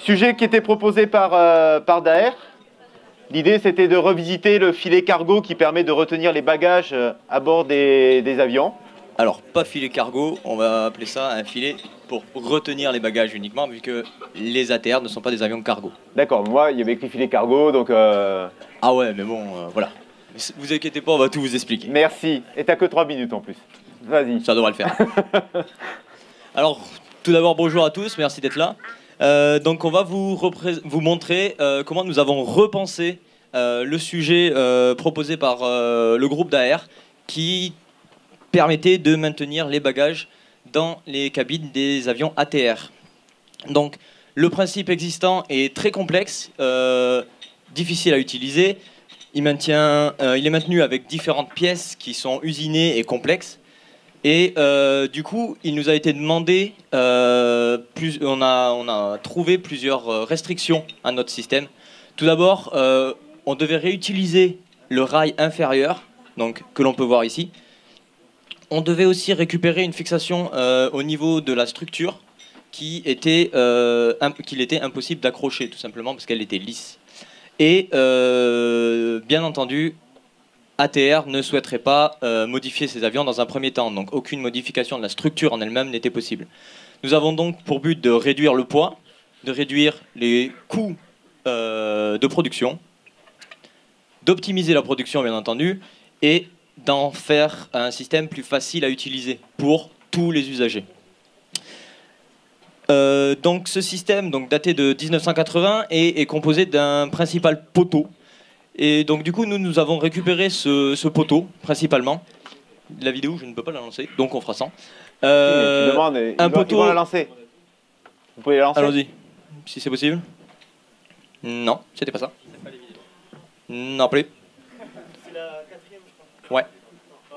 Sujet qui était proposé par Daher. L'idée, c'était de revisiter le filet cargo qui permet de retenir les bagages à bord des avions. Alors, pas filet cargo, on va appeler ça un filet pour retenir les bagages uniquement, vu que les ATR ne sont pas des avions cargo. D'accord, moi, il y avait écrit filet cargo, donc... Ah ouais, mais bon, voilà. Vous inquiétez pas, on va tout vous expliquer. Merci. Et t'as que 3 minutes en plus. Vas-y. Ça devrait le faire. Alors, tout d'abord, bonjour à tous, merci d'être là. Donc, on va vous montrer comment nous avons repensé le sujet proposé par le groupe Daher, qui permettait de maintenir les bagages dans les cabines des avions ATR. Donc, le principe existant est très complexe, difficile à utiliser. Il est maintenu avec différentes pièces qui sont usinées et complexes. Et du coup, il nous a été demandé, on a trouvé plusieurs restrictions à notre système. Tout d'abord, on devait réutiliser le rail inférieur, donc, que l'on peut voir ici. On devait aussi récupérer une fixation au niveau de la structure qu'il était impossible d'accrocher, tout simplement parce qu'elle était lisse. Et bien entendu, ATR ne souhaiterait pas modifier ces avions dans un premier temps, donc aucune modification de la structure en elle-même n'était possible. Nous avons donc pour but de réduire le poids, de réduire les coûts de production, d'optimiser la production bien entendu, et d'en faire un système plus facile à utiliser pour tous les usagers. Donc ce système, donc daté de 1980, est composé d'un principal poteau. Et donc du coup, nous avons récupéré ce poteau, principalement. La vidéo, je ne peux pas la lancer, donc on fera sans. Tu demandes, un poteau... ils vont la lancer. Vous pouvez la lancer? Allons-y, si c'est possible. Non, c'était pas ça. Non plus. C'est la 4e, je crois. Ouais.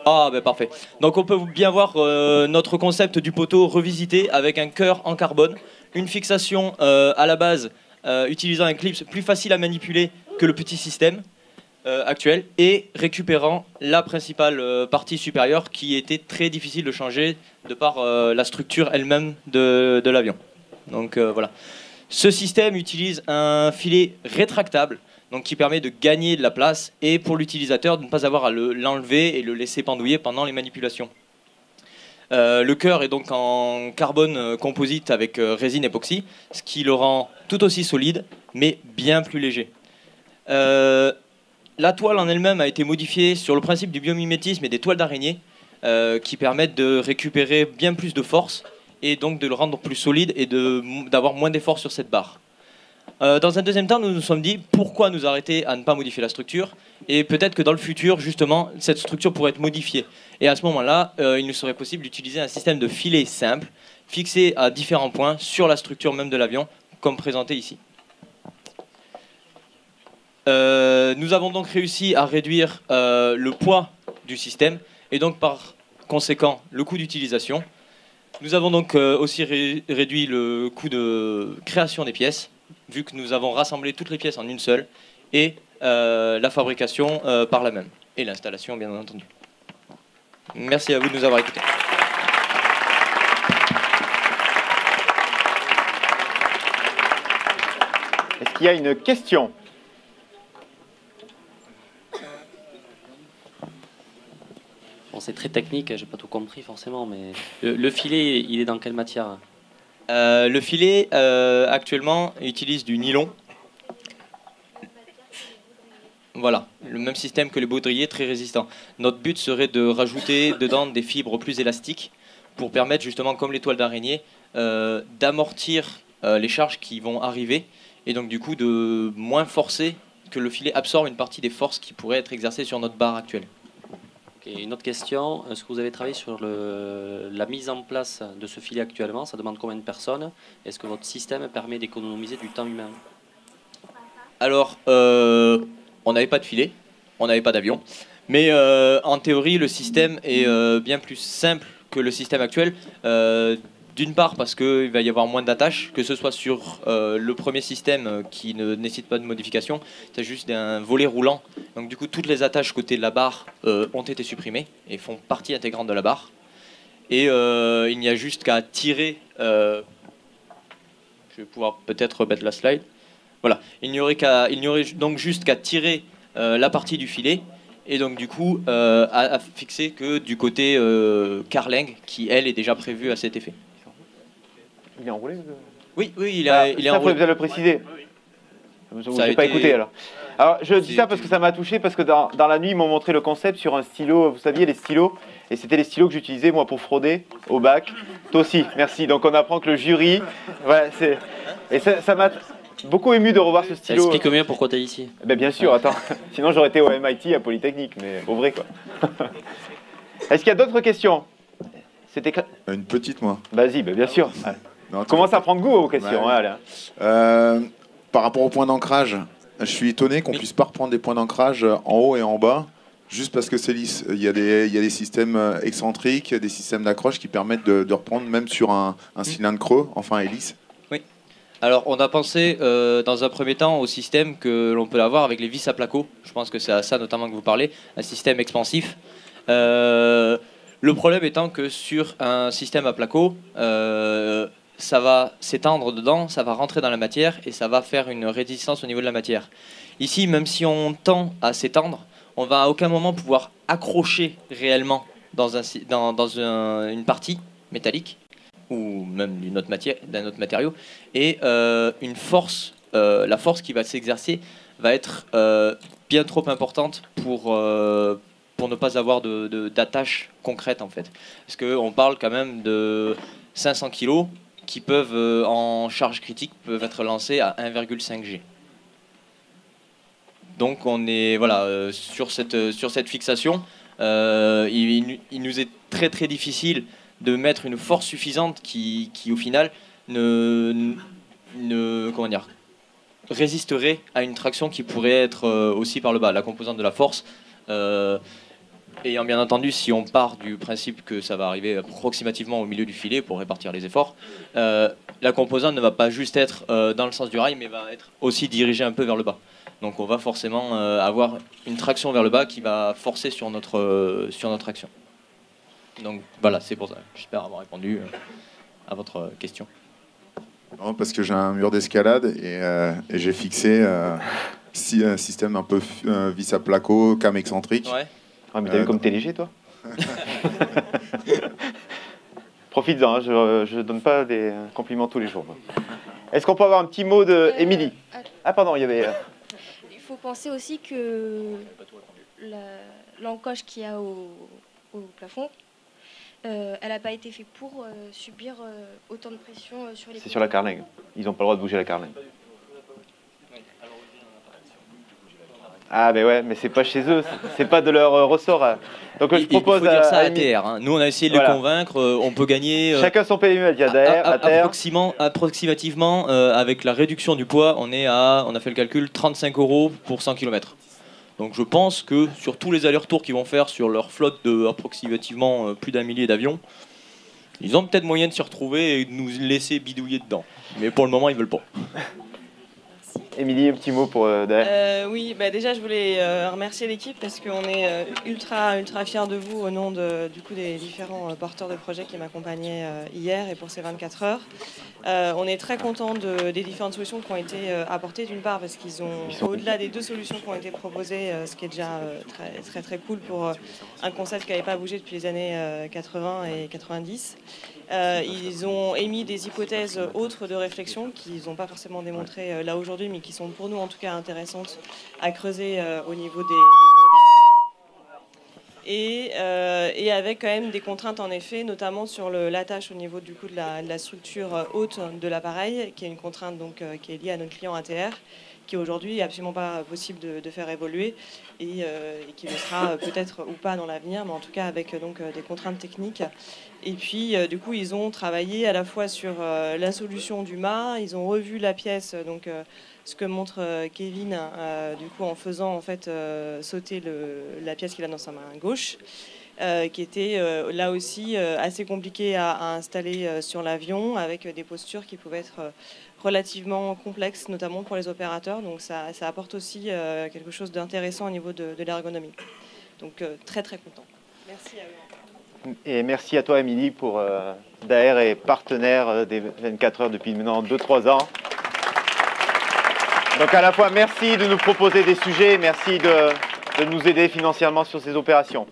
Ah, ben parfait. Donc on peut bien voir notre concept du poteau revisité avec un cœur en carbone, une fixation à la base utilisant un clip plus facile à manipuler que le petit système actuel, et récupérant la principale partie supérieure qui était très difficile de changer de par la structure elle-même de l'avion. Donc voilà. Ce système utilise un filet rétractable, donc qui permet de gagner de la place, et pour l'utilisateur de ne pas avoir à l'enlever et le laisser pendouiller pendant les manipulations. Le cœur est donc en carbone composite avec résine époxy, ce qui le rend tout aussi solide, mais bien plus léger. La toile en elle-même a été modifiée sur le principe du biomimétisme et des toiles d'araignée, qui permettent de récupérer bien plus de force, et donc de le rendre plus solide et d'avoir moins d'effort sur cette barre. Dans un deuxième temps, nous nous sommes dit pourquoi nous arrêter à ne pas modifier la structure, et peut-être que dans le futur, justement, cette structure pourrait être modifiée. Et à ce moment-là, il nous serait possible d'utiliser un système de filet simple, fixé à différents points sur la structure même de l'avion, comme présenté ici. Nous avons donc réussi à réduire le poids du système, et donc par conséquent le coût d'utilisation. Nous avons donc aussi réduit le coût de création des pièces, vu que nous avons rassemblé toutes les pièces en une seule, et la fabrication par la même, et l'installation bien entendu. Merci à vous de nous avoir écoutés. Est-ce qu'il y a une question? Bon, c'est très technique, j'ai pas tout compris forcément, mais le filet, il est dans quelle matière? Le filet, actuellement, utilise du nylon. Voilà, le même système que les baudriers, très résistant. Notre but serait de rajouter dedans des fibres plus élastiques pour permettre justement, comme les toiles d'araignée, d'amortir les charges qui vont arriver, et donc du coup de moins forcer, que le filet absorbe une partie des forces qui pourraient être exercées sur notre barre actuelle. Okay, une autre question, est-ce que vous avez travaillé sur la mise en place de ce filet actuellement? Ça demande combien de personnes? Est-ce que votre système permet d'économiser du temps humain? Alors, on n'avait pas de filet, on n'avait pas d'avion, mais en théorie, le système est bien plus simple que le système actuel. D'une part parce qu'il va y avoir moins d'attaches, que ce soit sur le premier système qui ne nécessite pas de modification, c'est juste un volet roulant. Donc du coup, toutes les attaches côté de la barre ont été supprimées et font partie intégrante de la barre. Et il n'y a juste qu'à tirer je vais pouvoir peut-être remettre la slide. Voilà, il n'y aurait donc juste qu'à tirer la partie du filet et donc du coup à fixer que du côté carling qui elle est déjà prévue à cet effet. Il est enroulé Oui, il ça, est faut enroulé. bien le préciser. Je Ça a n'ai pas été- écouté alors. Alors je dis C'est- ça parce que ça m'a touché, parce que dans la nuit ils m'ont montré le concept sur un stylo, vous saviez les stylos, et c'était les stylos que j'utilisais moi pour frauder au bac. Toi aussi, merci. Donc on apprend que le jury, voilà, et ça m'a beaucoup ému de revoir ce Ça stylo. explique mieux pourquoi tu es ici. Ben, bien sûr, attends, sinon j'aurais été au MIT à Polytechnique, mais au vrai quoi. Est-ce qu'il y a d'autres questions? C'était Une petite, moi. Vas-y, ben, bien sûr. Allez. Non, Commence à prendre goût aux questions. Ouais. Allez. Par rapport au point d'ancrage, je suis étonné qu'on puisse pas reprendre des points d'ancrage en haut et en bas, juste parce que c'est lisse. Il y a des systèmes excentriques, des systèmes d'accroche qui permettent de reprendre même sur un cylindre creux, enfin hélice. Alors, on a pensé dans un premier temps au système que l'on peut avoir avec les vis à placo. Je pense que c'est à ça notamment que vous parlez, un système expansif. Le problème étant que sur un système à placo, ça va s'étendre dedans, ça va rentrer dans la matière et ça va faire une résistance au niveau de la matière. Ici, même si on tend à s'étendre, on va à aucun moment pouvoir accrocher réellement dans une partie métallique ou même d'une autre matière, d'un autre matériau, et la force qui va s'exercer va être bien trop importante pour ne pas avoir d'attache concrète en fait. Parce qu'on parle quand même de 500 kg qui peuvent, en charge critique, peuvent être lancés à 1,5 G. Donc on est sur cette fixation, il nous est très très difficile de mettre une force suffisante qui au final résisterait à une traction qui pourrait être aussi par le bas. La composante de la force, ayant bien entendu, si on part du principe que ça va arriver approximativement au milieu du filet pour répartir les efforts, la composante ne va pas juste être dans le sens du rail, mais va être aussi dirigée un peu vers le bas. Donc on va forcément avoir une traction vers le bas qui va forcer sur notre action. Donc voilà, c'est pour ça. J'espère avoir répondu à votre question. Non, parce que j'ai un mur d'escalade et j'ai fixé un système un peu vis à placo, cam excentrique. Ouais. Ah, mais t'as vu comme t'es léger, toi? Profites-en, hein, je donne pas des compliments tous les jours. Est-ce qu'on peut avoir un petit mot de Émilie? Ah pardon, il y avait... Il faut penser aussi que l'encoche qu'il y a au plafond, elle n'a pas été faite pour subir autant de pression sur les... C'est sur la carlingue. Ils n'ont pas le droit de bouger la carlingue. Ah ben ouais, mais c'est pas chez eux, c'est pas de leur ressort. Donc je propose il faut dire ça à Émilie. ATR. Hein. Nous on a essayé de Voilà. les convaincre, on peut gagner... Chacun son PMU à DAER, à terre. Approximativement, avec la réduction du poids, on a fait le calcul, 35 € pour 100 km. Donc je pense que sur tous les allers-retours qu'ils vont faire sur leur flotte de approximativement plus d'1 millier d'avions, ils ont peut-être moyen de s'y retrouver et de nous laisser bidouiller dedans. Mais pour le moment, ils veulent pas. Émilie, un petit mot pour DAER. Oui, bah déjà je voulais remercier l'équipe parce qu'on est ultra fiers de vous au nom du coup des différents porteurs de projets qui m'accompagnaient hier et pour ces 24 heures. On est très contents des différentes solutions qui ont été apportées d'une part parce qu'ils sont au-delà des 2 solutions qui ont été proposées, ce qui est déjà très cool pour un concept qui n'avait pas bougé depuis les années 80 et 90. Ils ont émis des hypothèses autres de réflexion qu'ils n'ont pas forcément démontrées là aujourd'hui, mais qui sont pour nous en tout cas intéressantes à creuser au niveau des et avec quand même des contraintes en effet, notamment sur l'attache au niveau du coup de la structure haute de l'appareil, qui est une contrainte donc, qui est liée à notre client ATR, qui aujourd'hui est absolument pas possible de faire évoluer et qui le sera peut-être ou pas dans l'avenir, mais en tout cas avec donc des contraintes techniques. Et puis du coup ils ont travaillé à la fois sur la solution du mât, ils ont revu la pièce, donc ce que montre Kevin du coup en faisant en fait sauter la pièce qu'il a dans sa main gauche. Qui était là aussi assez compliqué à installer sur l'avion, avec des postures qui pouvaient être relativement complexes, notamment pour les opérateurs. Donc ça apporte aussi quelque chose d'intéressant au niveau de l'ergonomie. Donc très content. Merci à eux. Et merci à toi, Émilie, pour Daher est partenaire des 24 heures depuis maintenant 2-3 ans. Donc à la fois, merci de nous proposer des sujets, merci de nous aider financièrement sur ces opérations.